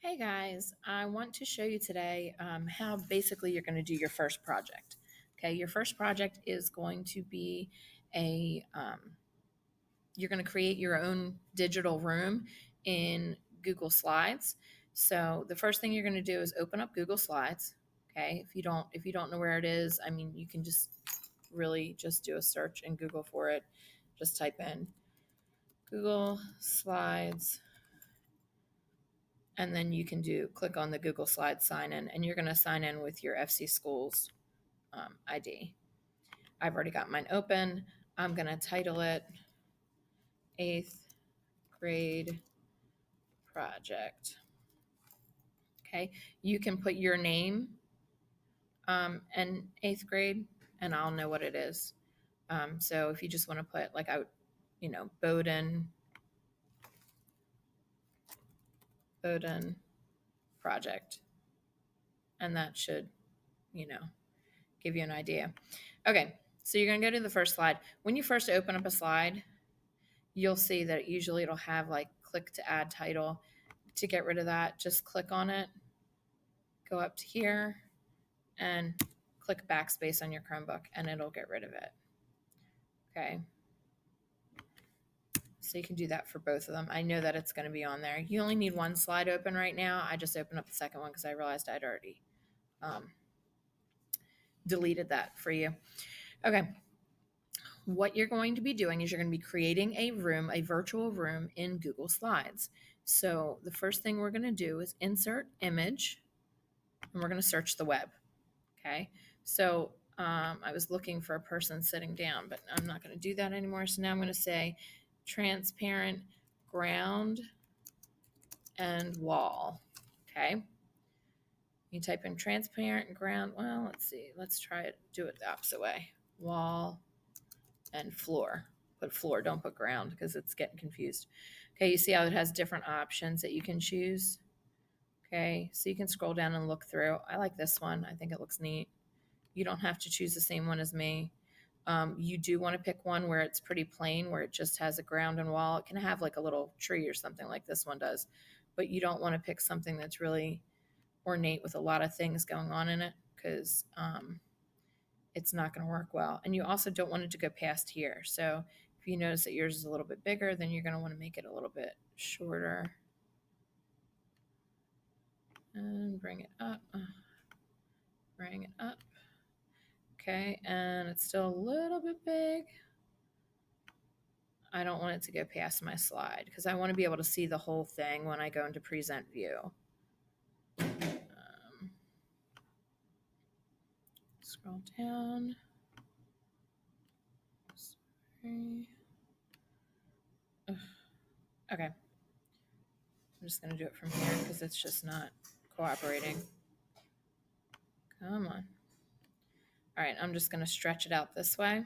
Hey guys, I want to show you today how basically you're going to do your first project. Okay, your first project is going to be you're going to create your own digital room in Google Slides. So the first thing you're going to do is open up Google Slides. Okay, if you don't know where it is, I mean, you can just do a search in Google for it. Just type in Google Slides, and then you can click on the Google Slides sign in, and you're going to sign in with your FC Schools ID. I've already got mine open. I'm going to title it eighth grade project. Okay, you can put your name in eighth grade, and I'll know what it is. So if you just want to put Bowdoin project, and that should, give you an idea. Okay, so you're going to go to the first slide. When you first open up a slide, you'll see that usually it'll have like click to add title. To get rid of that, just click on it, go up to here, and click backspace on your Chromebook, and it'll get rid of it. Okay. So you can do that for both of them. I know that it's going to be on there. You only need one slide open right now. I just opened up the second one because I realized I'd already deleted that for you. Okay. What you're going to be doing is you're going to be creating a room, a virtual room in Google Slides. So the first thing we're going to do is insert image, and we're going to search the web. Okay. So I was looking for a person sitting down, but I'm not going to do that anymore. So now I'm going to say transparent ground and wall. Okay. You type in transparent ground. Well, let's see. Let's try it. Do it the opposite way. Wall and floor. Put floor, don't put ground because it's getting confused. Okay, you see how it has different options that you can choose. Okay, so you can scroll down and look through. I like this one. I think it looks neat. You don't have to choose the same one as me. You do want to pick one where it's pretty plain, where it just has a ground and wall. It can have like a little tree or something like this one does, but you don't want to pick something that's really ornate with a lot of things going on in it because it's not going to work well. And you also don't want it to go past here. So if you notice that yours is a little bit bigger, then you're going to want to make it a little bit shorter. And bring it up. Bring it up. Okay, and it's still a little bit big. I don't want it to go past my slide because I want to be able to see the whole thing when I go into present view. Scroll down. Sorry. Ugh. Okay. I'm just going to do it from here because it's just not cooperating. Come on. All right, I'm just going to stretch it out this way.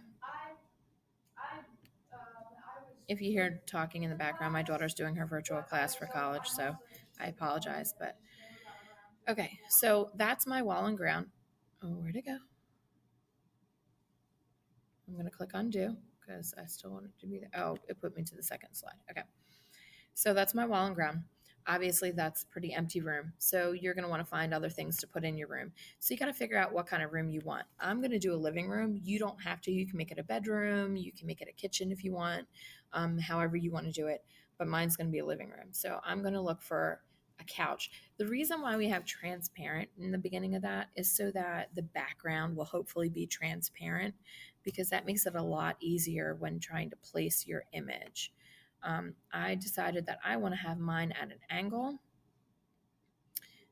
If you hear talking in the background, my daughter's doing her virtual class for college, so I apologize. But okay, so that's my wall and ground. Oh, where'd it go? I'm going to click undo because I still want it to be there. Oh, it put me to the second slide. Okay. So that's my wall and ground. Obviously, that's a pretty empty room. So you're going to want to find other things to put in your room. So you got to figure out what kind of room you want. I'm going to do a living room. You don't have to. You can make it a bedroom. You can make it a kitchen if you want, however you want to do it. But mine's going to be a living room. So I'm going to look for a couch. The reason why we have transparent in the beginning of that is so that the background will hopefully be transparent because that makes it a lot easier when trying to place your image. I decided that I want to have mine at an angle.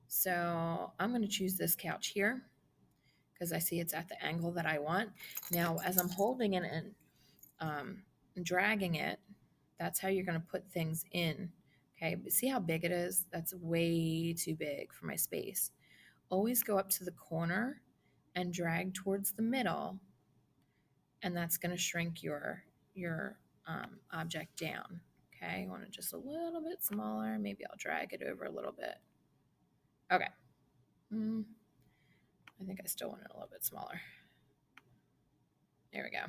So I'm going to choose this couch here because I see it's at the angle that I want. Now, as I'm holding it and dragging it, that's how you're going to put things in. Okay, but see how big it is? That's way too big for my space. Always go up to the corner and drag towards the middle, and that's going to shrink your object down. Okay, I want it just a little bit smaller. Maybe I'll drag it over a little bit. Okay. I think I still want it a little bit smaller. There we go.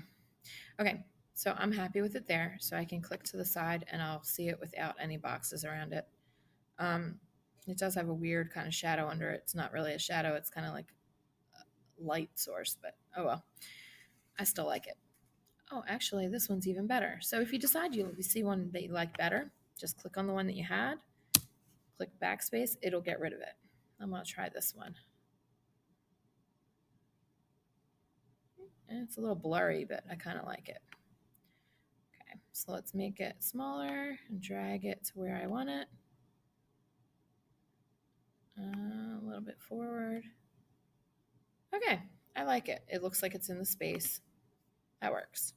Okay, so I'm happy with it there. So I can click to the side and I'll see it without any boxes around it. It does have a weird kind of shadow under it. It's not really a shadow. It's kind of like a light source, but oh well. I still like it. Oh, actually, this one's even better. So if you decide you see one that you like better, just click on the one that you had, click backspace, it'll get rid of it. I'm going to try this one. And it's a little blurry, but I kind of like it. Okay, so let's make it smaller and drag it to where I want it. A little bit forward. Okay, I like it. It looks like it's in the space. That works.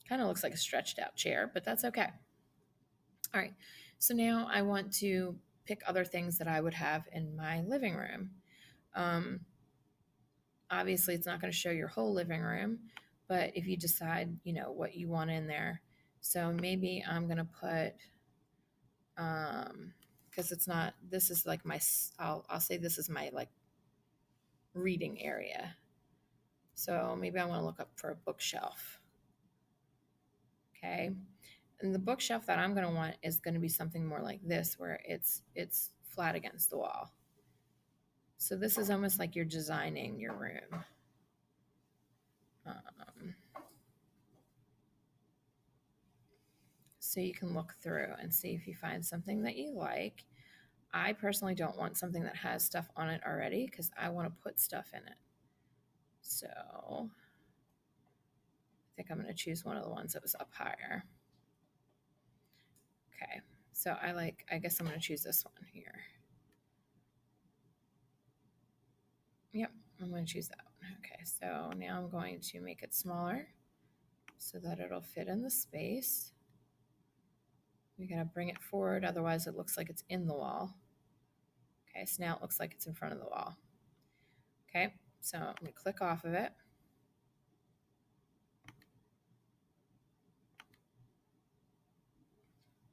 Kind of looks like a stretched out chair, but that's okay. All right, so now I want to pick other things that I would have in my living room. Obviously, it's not going to show your whole living room, but if you decide, what you want in there. So maybe I'm going to put, because it's not, this is like I'll say this is my like reading area. So maybe I want to look up for a bookshelf. Okay. And the bookshelf that I'm going to want is going to be something more like this, where it's flat against the wall. So this is almost like you're designing your room. So you can look through and see if you find something that you like. I personally don't want something that has stuff on it already because I want to put stuff in it. So I think I'm going to choose one of the ones that was up higher. Okay, so I guess I'm going to choose this one here. Yep, I'm going to choose that one. Okay, so now I'm going to make it smaller so that it'll fit in the space. We got to bring it forward, otherwise it looks like it's in the wall. Okay, so now it looks like it's in front of the wall. Okay, so I'm going to click off of it.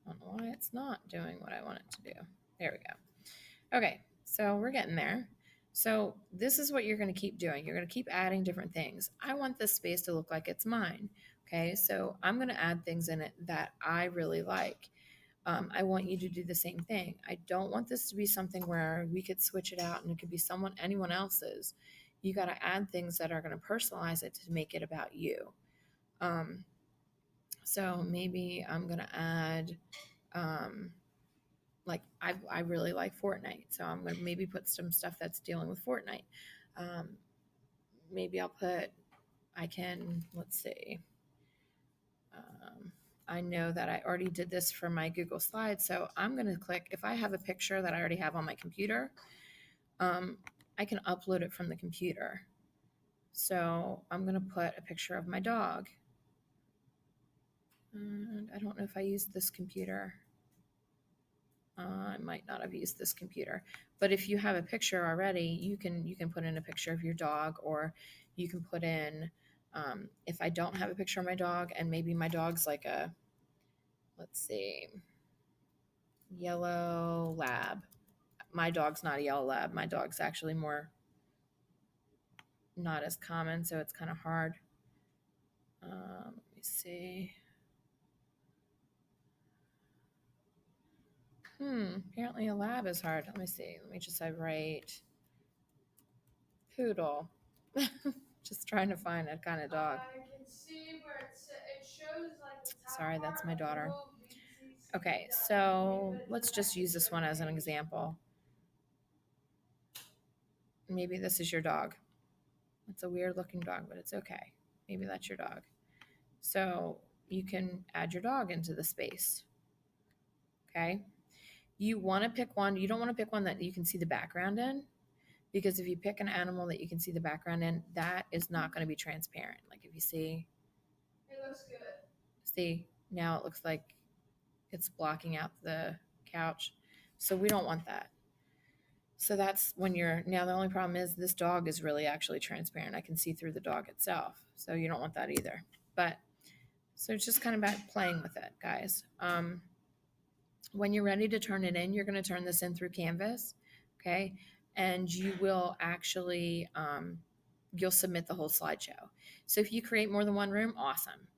I don't know why it's not doing what I want it to do. There we go. Okay, so we're getting there. So this is what you're going to keep doing. You're going to keep adding different things. I want this space to look like it's mine. Okay, so I'm going to add things in it that I really like. I want you to do the same thing. I don't want this to be something where we could switch it out and it could be anyone else's. You got to add things that are going to personalize it to make it about you. So maybe I'm going to add, like I really like Fortnite. So I'm going to maybe put some stuff that's dealing with Fortnite. Maybe let's see. I know that I already did this for my Google Slides. So I'm going to click, if I have a picture that I already have on my computer, I can upload it from the computer. So I'm going to put a picture of my dog. And I don't know if I used this computer. I might not have used this computer, but if you have a picture already, you can put in a picture of your dog, or you can put in, if I don't have a picture of my dog and maybe my dog's like let's see, yellow lab. My dog's not a yellow lab. My dog's actually not as common, so it's kind of hard. Let me see. Apparently a lab is hard. Let me see. Let me just write poodle. Just trying to find that kind of dog. I can see where it shows like the top Sorry, that's my part daughter. of Okay, so let's just use this one as an example. Maybe this is your dog. It's a weird looking dog, but it's okay. Maybe that's your dog. So you can add your dog into the space. Okay. You want to pick one. You don't want to pick one that you can see the background in, because if you pick an animal that you can see the background in, that is not going to be transparent. Like if you see, it looks good. See, now it looks like it's blocking out the couch. So we don't want that. So that's when now the only problem is this dog is really actually transparent. I can see through the dog itself. So you don't want that either. But so it's just kind of about playing with it, guys. When you're ready to turn it in, you're going to turn this in through Canvas. Okay. And you will actually, you'll submit the whole slideshow. So if you create more than one room, awesome.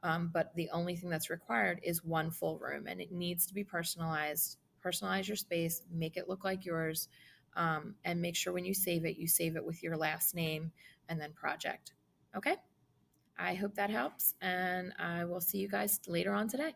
But the only thing that's required is one full room, and it needs to be personalized personalize your space, make it look like yours, and make sure when you save it with your last name and then project. Okay? I hope that helps, and I will see you guys later on today.